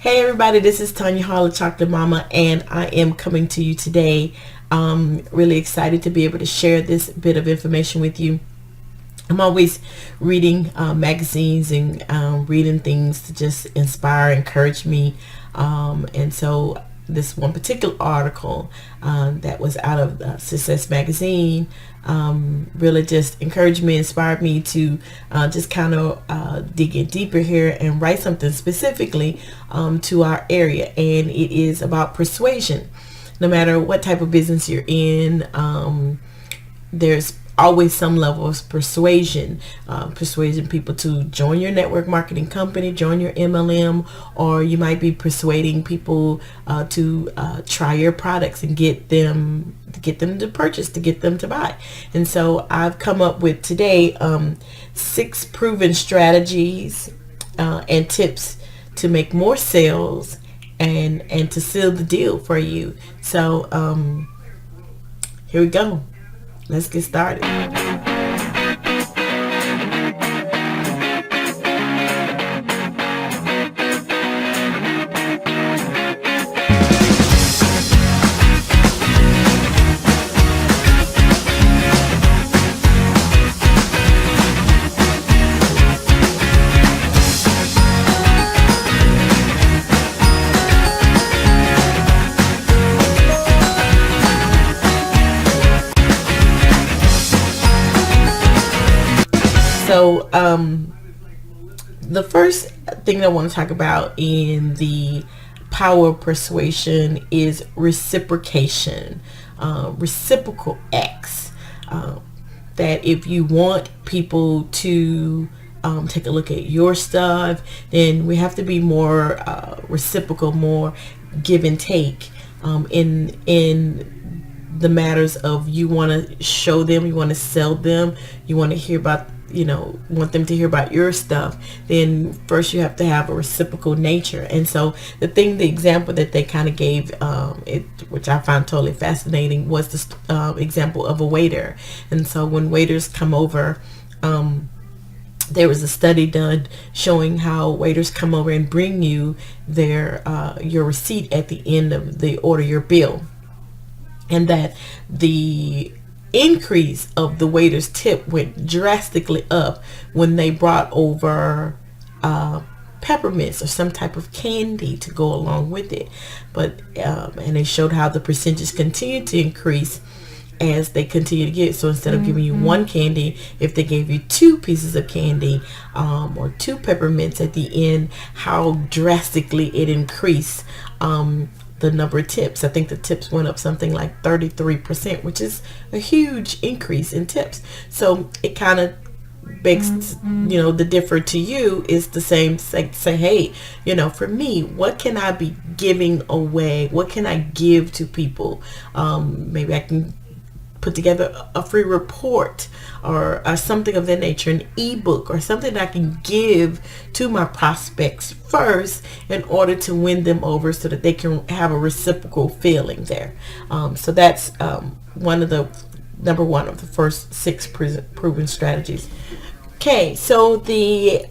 Hey everybody, this is Tanya Harlow, Chocolate Mama, and I am coming to you today. Really excited to be able to share this bit of information with you. I'm always reading magazines and reading things to just inspire, encourage me. And so this one particular article that was out of Success Magazine really just encouraged me, inspired me to just kind of dig in deeper here and write something specifically to our area. And it is about persuasion. No matter what type of business you're in, there's always some level of persuasion, persuading people to join your network marketing company, join your MLM, or you might be persuading people to try your products and get them to purchase, to get them to buy. And so I've come up with today 6 proven strategies and tips to make more sales and to seal the deal for you. So here we go. Let's get started. So the first thing I want to talk about in the power of persuasion is reciprocation, reciprocal acts. That if you want people to take a look at your stuff, then we have to be more reciprocal, more give and take in the matters of you want to show them, you want to sell them, you want to hear about, want them to hear about your stuff, then first you have to have a reciprocal nature. And so the example that they kind of gave, which I found totally fascinating, was the example of a waiter. And so when waiters come over, there was a study done showing how waiters come over and bring you your receipt at the end of the order, your bill. And that the increase of the waiter's tip went drastically up when they brought over peppermints or some type of candy to go along with it. But and they showed how the percentages continued to increase as they continue to get. So instead of giving you one candy, if they gave you 2 pieces of candy or 2 peppermints at the end, how drastically it increased the number of tips. I think the tips went up something like 33%, which is a huge increase in tips. So it kind of begs, the differ to you is the same. Say, hey, for me, what can I be giving away? What can I give to people? Maybe I can put together a free report or something of that nature, an ebook or something that I can give to my prospects first in order to win them over so that they can have a reciprocal feeling there. So that's number one of the first 6 proven strategies. Okay, so the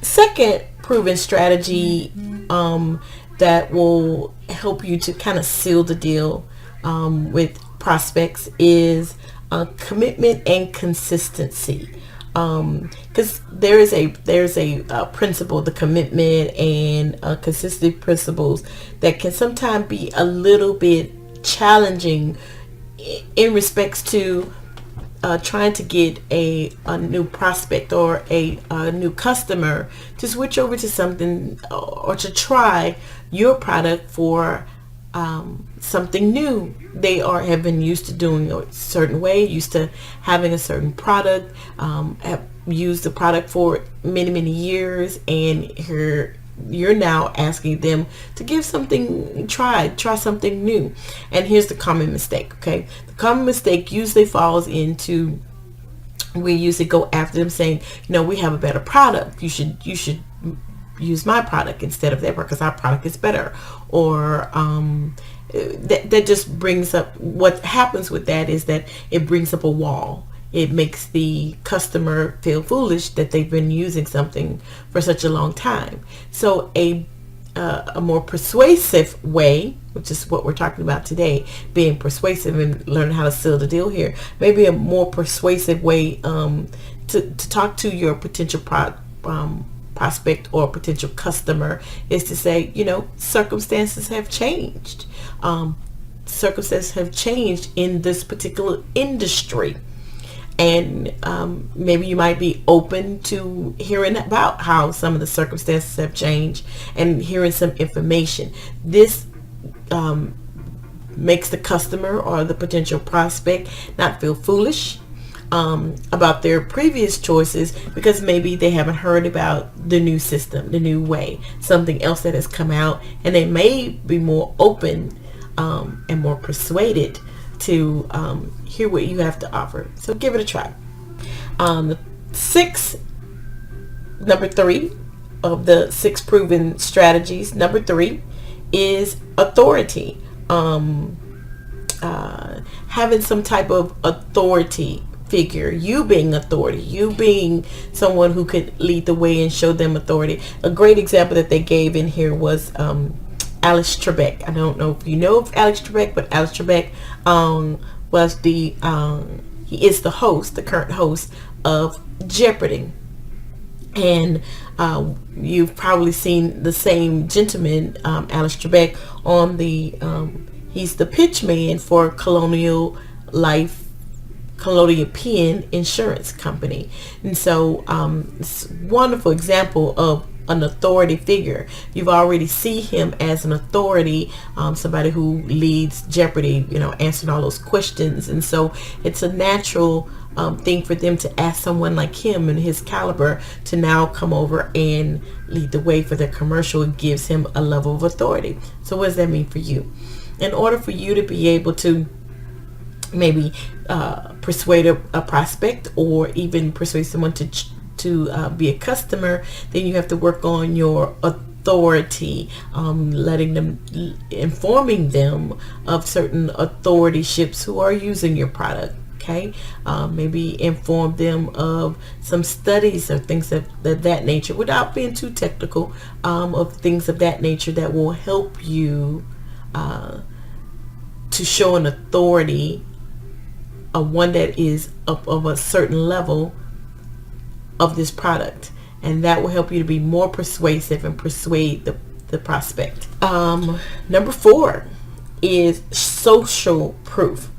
second proven strategy that will help you to kind of seal the deal with prospects is commitment and consistency, because there's a principle, the commitment and consistency principles, that can sometimes be a little bit challenging in respects to trying to get a new prospect or a new customer to switch over to something or to try your product for something new. They have been used to doing a certain way, used to having a certain product, have used the product for many years, and you're now asking them to give something, try something new. And here's the common mistake. Okay, the common mistake usually falls into, we usually go after them saying, we have a better product, you should use my product instead of their product because our product is better. Or that just brings up, what happens with that is that it brings up a wall. It makes the customer feel foolish that they've been using something for such a long time. So a a more persuasive way, which is what we're talking about today, being persuasive and learning how to seal the deal here. Maybe a more persuasive way to talk to your potential prospect or potential customer is to say, circumstances have changed. Circumstances have changed in this particular industry. And maybe you might be open to hearing about how some of the circumstances have changed and hearing some information. This makes the customer or the potential prospect not feel foolish about their previous choices, because maybe they haven't heard about the new system, the new way, something else that has come out, and they may be more open and more persuaded to hear what you have to offer. So give it a try. Number 3 of the 6 proven strategies, number 3 is authority. Having some type of authority figure, you being authority, you being someone who could lead the way and show them authority. A great example that they gave in here was Alex Trebek. I don't know if you know of Alex Trebek, but Alex Trebek was he is the current host of Jeopardy. And you've probably seen the same gentleman, Alex Trebek, on he's the pitch man for Colonial Penn Insurance Company. And so it's a wonderful example of an authority figure. You've already see him as an authority, somebody who leads Jeopardy, answering all those questions. And so it's a natural thing for them to ask someone like him and his caliber to now come over and lead the way for their commercial. It gives him a level of authority. So what does that mean for you? In order for you to be able to maybe persuade a prospect or even persuade someone to be a customer, then you have to work on your authority, informing them of certain authorityships who are using your product. Okay, maybe inform them of some studies or things of that nature, without being too technical, of things of that nature that will help you to show an authority, one that is of a certain level of this product, and that will help you to be more persuasive and persuade the prospect. Number 4 is social proof.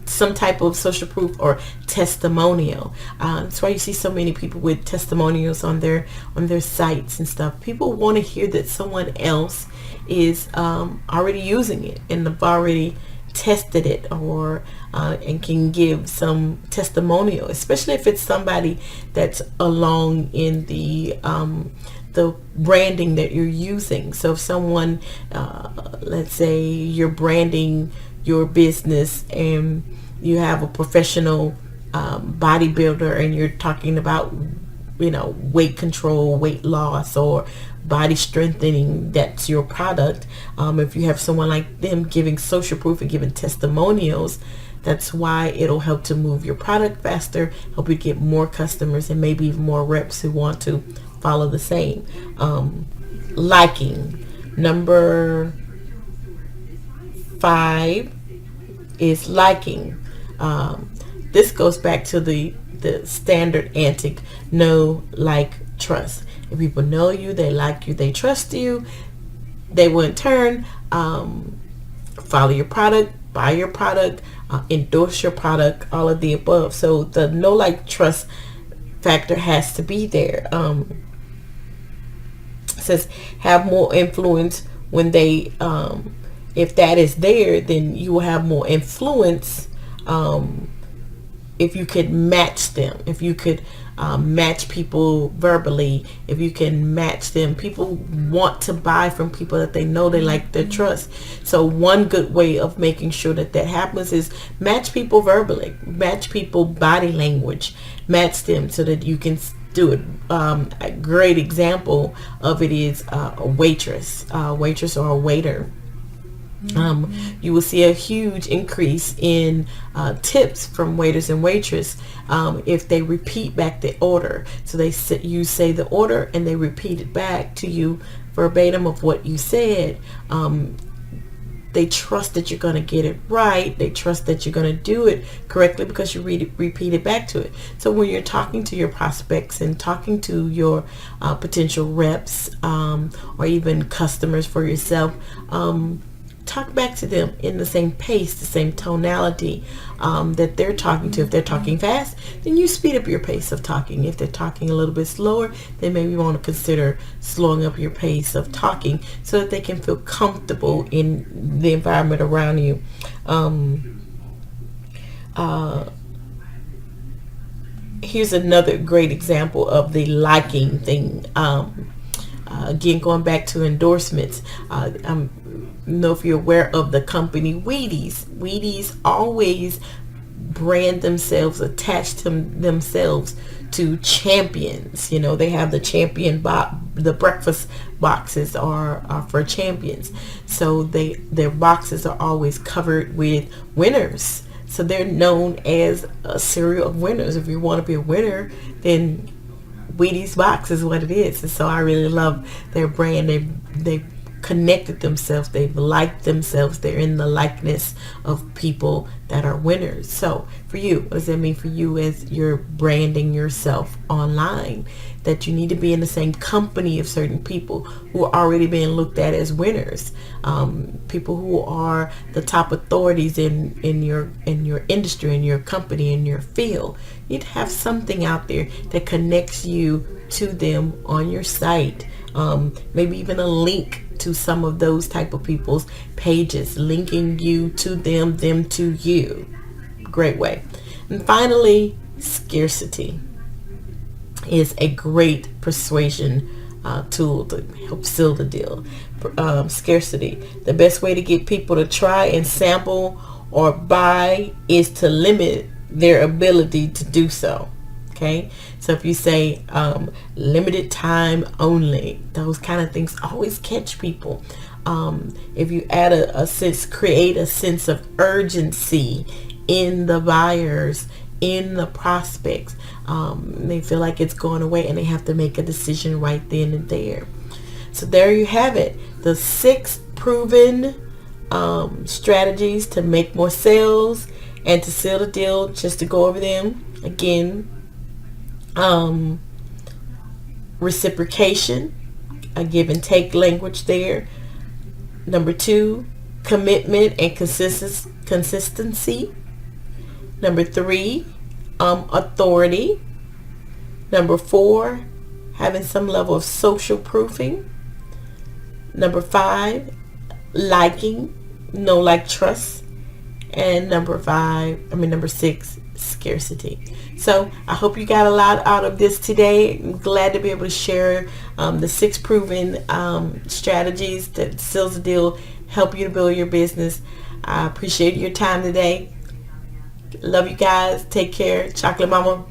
Some type of social proof or testimonial. That's why you see so many people with testimonials on their sites and stuff. People want to hear that someone else is already using it and have already tested it, or and can give some testimonial, especially if it's somebody that's along in the branding that you're using. So if someone, let's say you're branding your business and you have a professional bodybuilder and you're talking about weight control, weight loss, or body strengthening, that's your product. If you have someone like them giving social proof and giving testimonials, that's why it'll help to move your product faster, help you get more customers, and maybe even more reps who want to follow the same. Liking. Number 5 is liking. This goes back to the standard antic: know, like, trust. If people know you, they like you, they trust you, they will in turn follow your product, buy your product, endorse your product, all of the above. So the know, like, trust factor has to be there. It says have more influence when they if that is there, then you will have more influence if you could match them, if you could match people verbally, if you can match them. People want to buy from people that they know, they like, they trust. So one good way of making sure that happens is match people verbally, match people body language, match them so that you can do it. A great example of it is a waitress or a waiter. You will see a huge increase in tips from waiters and waitress if they repeat back the order. So you say the order and they repeat it back to you verbatim of what you said. They trust that you're going to get it right. They trust that you're going to do it correctly because you repeat it back to it. So when you're talking to your prospects and talking to your potential reps or even customers for yourself, talk back to them in the same pace, the same tonality that they're talking to. If they're talking fast, then you speed up your pace of talking. If they're talking a little bit slower, then maybe you want to consider slowing up your pace of talking so that they can feel comfortable in the environment around you. Here's another great example of the liking thing. Again, going back to endorsements, I don't know if you're aware of the company Wheaties. Wheaties always brand themselves, attach themselves to champions. You know, they have the champion the breakfast boxes are for champions. So their boxes are always covered with winners. So they're known as a cereal of winners. If you want to be a winner, then Wheaties box is what it is. And so I really love their brand. They've connected themselves. They've liked themselves. They're in the likeness of people that are winners. So for you, what does that mean for you as you're branding yourself online? That you need to be in the same company of certain people who are already being looked at as winners. People who are the top authorities in your industry, in your company, in your field. You need to have something out there that connects you to them on your site. Maybe even a link to some of those type of people's pages, linking you to them to you. Great way. And finally, scarcity is a great persuasion tool to help seal the deal. Scarcity. The best way to get people to try and sample or buy is to limit their ability to do so. Okay, so if you say limited time only, those kind of things always catch people. If you add create a sense of urgency in the buyers, in the prospects, they feel like it's going away and they have to make a decision right then and there. So there you have it, the 6 proven strategies to make more sales and to seal the deal. Just to go over them again: reciprocation, a give and take language there. Number 2, commitment and consistency. Number 3, authority. Number 4, having some level of social proofing. Number 5, liking, know, like, trust. And number 6, scarcity. So I hope you got a lot out of this today. I'm glad to be able to share the 6 proven strategies that seals the deal, help you to build your business. I appreciate your time today. Love you guys. Take care. Chocolate Mama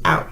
out.